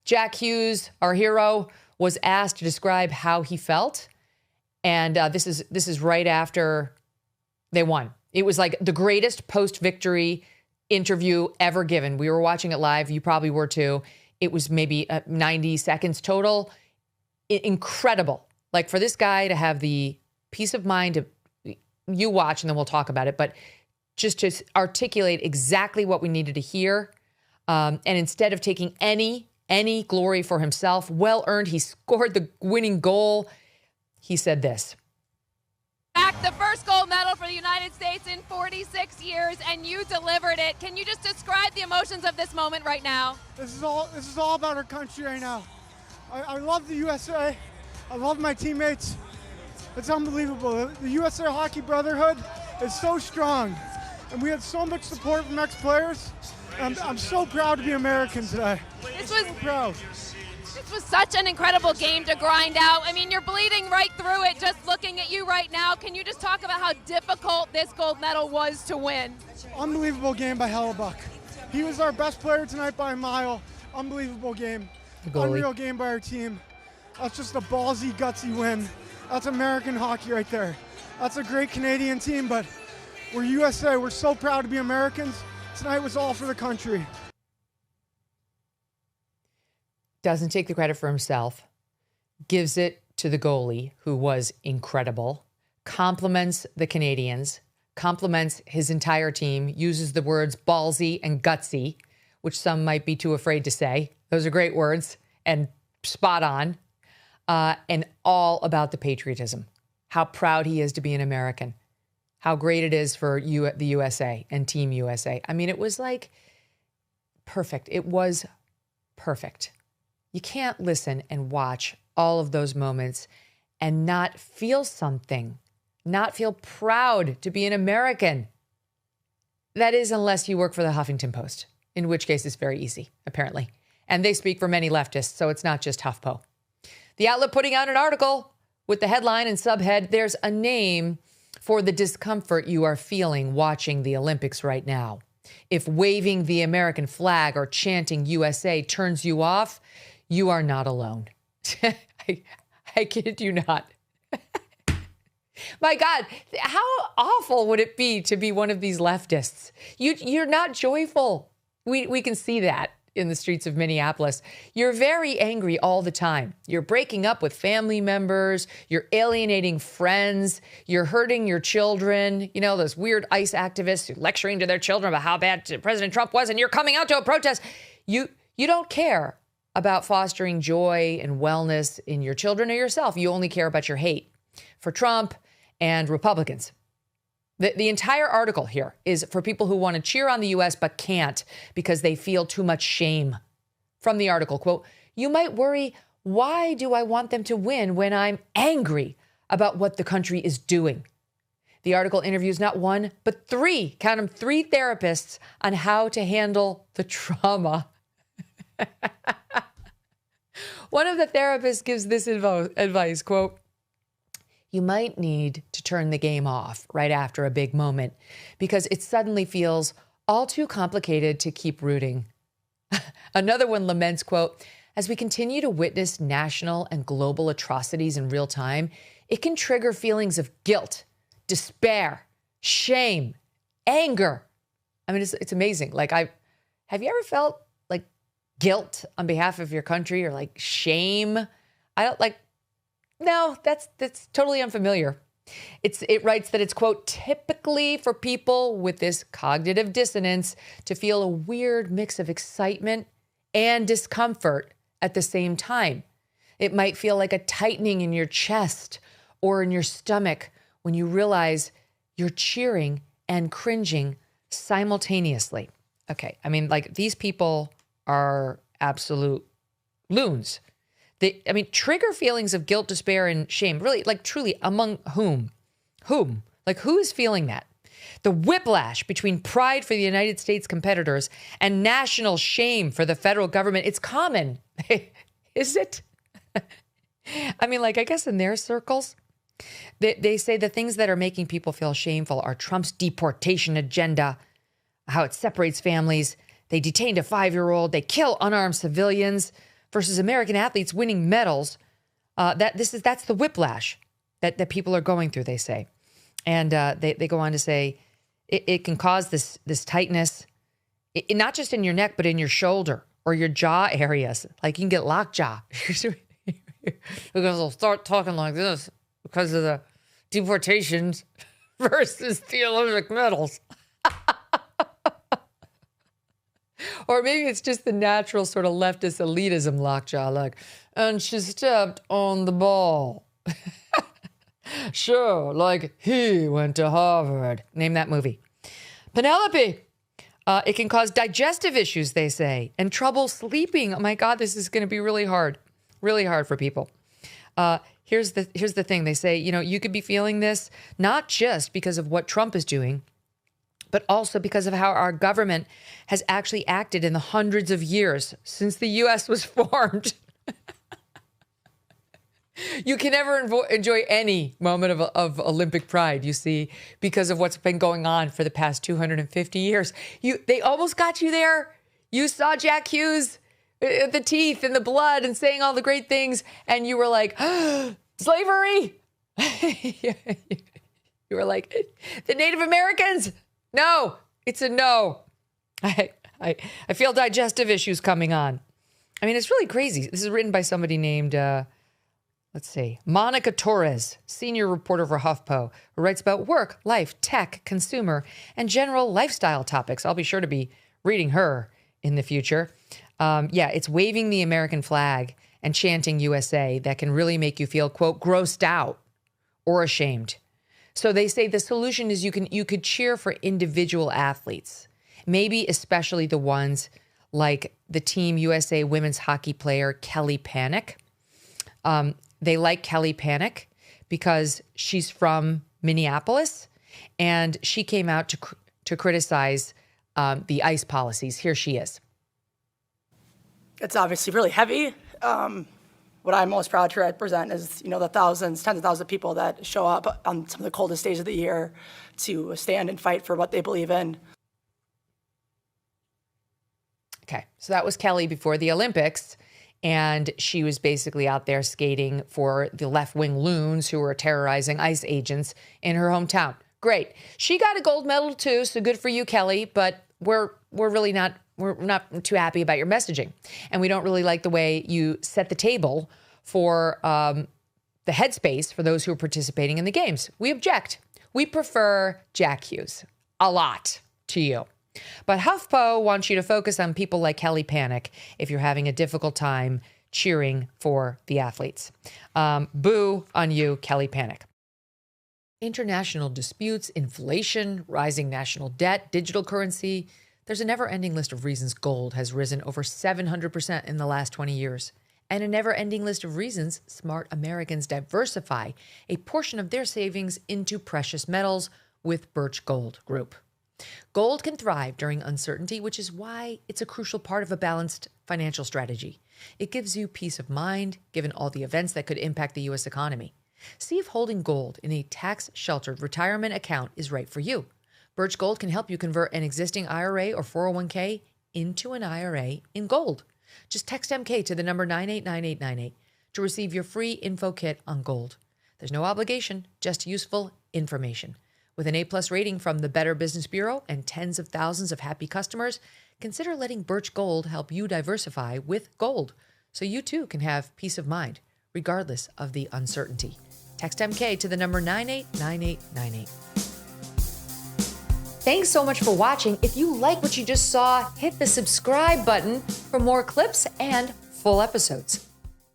Jack Hughes, our hero, was asked to describe how he felt. And this is right after they won. It was like the greatest post-victory interview ever given. We were watching it live. You probably were too. It was maybe 90 seconds total. Incredible. Like for this guy to have the peace of mind to, you watch and then we'll talk about it, but just to articulate exactly what we needed to hear. And instead of taking any glory for himself, well earned, he scored the winning goal. He said this. The first gold medal for the United States in 46 years, and you delivered it. Can you just describe the emotions of this moment right now? This is all about our country right now. I love the USA. I love my teammates. It's unbelievable. The USA Hockey Brotherhood is so strong, and we had so much support from ex-players. I'm so proud to be American today. This was such an incredible game to grind out. I mean, you're bleeding right through it just looking at you right now. Can you just talk about how difficult this gold medal was to win? Unbelievable game by Hellebuck. He was our best player tonight by a mile. Unbelievable game. Unreal game by our team. That's just a ballsy, gutsy win. That's American hockey right there. That's a great Canadian team, but we're USA. We're so proud to be Americans. Tonight was all for the country. Doesn't take the credit for himself, gives it to the goalie, who was incredible, compliments the Canadians, compliments his entire team, uses the words ballsy and gutsy, which some might be too afraid to say. Those are great words and spot on, and all about the patriotism, how proud he is to be an American, how great it is for the USA and Team USA. I mean, it was like perfect. It was perfect. You can't listen and watch all of those moments and not feel something, not feel proud to be an American. That is, unless you work for the Huffington Post, in which case it's very easy, apparently. And they speak for many leftists, so it's not just HuffPo. The outlet putting out an article with the headline and subhead, "There's a name for the discomfort you are feeling watching the Olympics right now. If waving the American flag or chanting USA turns you off, you are not alone." I kid you not. My God, how awful would it be to be one of these leftists? You're not joyful. We can see that in the streets of Minneapolis. You're very angry all the time. You're breaking up with family members. You're alienating friends. You're hurting your children. You know, those weird ICE activists who lecturing to their children about how bad President Trump was, and you're coming out to a protest. You don't care about fostering joy and wellness in your children or yourself. You only care about your hate for Trump and Republicans. The entire article here is for people who want to cheer on the U.S. but can't because they feel too much shame. From the article, quote, "You might worry, why do I want them to win when I'm angry about what the country is doing?" The article interviews not one, but three, count them, 3 therapists on how to handle the trauma. One of the therapists gives this advice, quote, "You might need to turn the game off right after a big moment because it suddenly feels all too complicated to keep rooting." Another one laments, quote, "As we continue to witness national and global atrocities in real time, it can trigger feelings of guilt, despair, shame, anger." I mean, it's amazing. Like, have you ever felt like guilt on behalf of your country or like shame? No, that's totally unfamiliar. It writes that it's, quote, "typically for people with this cognitive dissonance to feel a weird mix of excitement and discomfort at the same time. It might feel like a tightening in your chest or in your stomach when you realize you're cheering and cringing simultaneously." Okay, I mean, like, these people are absolute loons. Trigger feelings of guilt, despair, and shame. Really, like, truly, among whom? Whom? Like, who is feeling that? The whiplash between pride for the United States competitors and national shame for the federal government. It's common. Is it? I mean, like, I guess in their circles, they say the things that are making people feel shameful are Trump's deportation agenda, how it separates families. They detained a 5-year-old. They kill unarmed civilians. versus American athletes winning medals, that's the whiplash that people are going through, they say. And they go on to say it can cause this tightness, not just in your neck, but in your shoulder or your jaw areas. Like you can get lockjaw. Because they'll start talking like this because of the deportations versus the Olympic medals. Or maybe it's just the natural sort of leftist elitism lockjaw, like, and she stepped on the ball. Sure, like he went to Harvard. Name that movie. Penelope. It can cause digestive issues, they say, and trouble sleeping. Oh my God, this is going to be really hard for people. Here's the thing. They say, you could be feeling this not just because of what Trump is doing, but also because of how our government has actually acted in the hundreds of years since the U.S. was formed. You can never enjoy any moment of Olympic pride, you see, because of what's been going on for the past 250 years. They almost got you there. You saw Jack Hughes, the teeth and the blood and saying all the great things, and you were like, slavery. You were like, the Native Americans. No, it's a no. I feel digestive issues coming on. I mean, it's really crazy. This is written by somebody named, Monica Torres, senior reporter for HuffPo, who writes about work, life, tech, consumer, and general lifestyle topics. I'll be sure to be reading her in the future. It's waving the American flag and chanting USA that can really make you feel, quote, grossed out or ashamed. So they say the solution is you could cheer for individual athletes, maybe especially the ones like the Team USA women's hockey player Kelly Panic. They like Kelly Panic because she's from Minneapolis, and she came out to criticize the ICE policies. Here she is. It's obviously really heavy. What I'm most proud to represent is, the thousands, tens of thousands of people that show up on some of the coldest days of the year to stand and fight for what they believe in. Okay, so that was Kelly before the Olympics, and she was basically out there skating for the left-wing loons who were terrorizing ICE agents in her hometown. Great. She got a gold medal too, so good for you, Kelly, but we're not too happy about your messaging. And we don't really like the way you set the table for the headspace for those who are participating in the games. We object. We prefer Jack Hughes a lot to you. But HuffPo wants you to focus on people like Kelly Panic if you're having a difficult time cheering for the athletes. Boo on you, Kelly Panic. International disputes, inflation, rising national debt, digital currency. There's a never-ending list of reasons gold has risen over 700% in the last 20 years. And a never-ending list of reasons smart Americans diversify a portion of their savings into precious metals with Birch Gold Group. Gold can thrive during uncertainty, which is why it's a crucial part of a balanced financial strategy. It gives you peace of mind, given all the events that could impact the U.S. economy. See if holding gold in a tax-sheltered retirement account is right for you. Birch Gold can help you convert an existing IRA or 401k into an IRA in gold. Just text MK to the number 989898 to receive your free info kit on gold. There's no obligation, just useful information. With an A+ rating from the Better Business Bureau and tens of thousands of happy customers, consider letting Birch Gold help you diversify with gold so you too can have peace of mind, regardless of the uncertainty. Text MK to the number 989898. Thanks so much for watching. If you like what you just saw, hit the subscribe button for more clips and full episodes.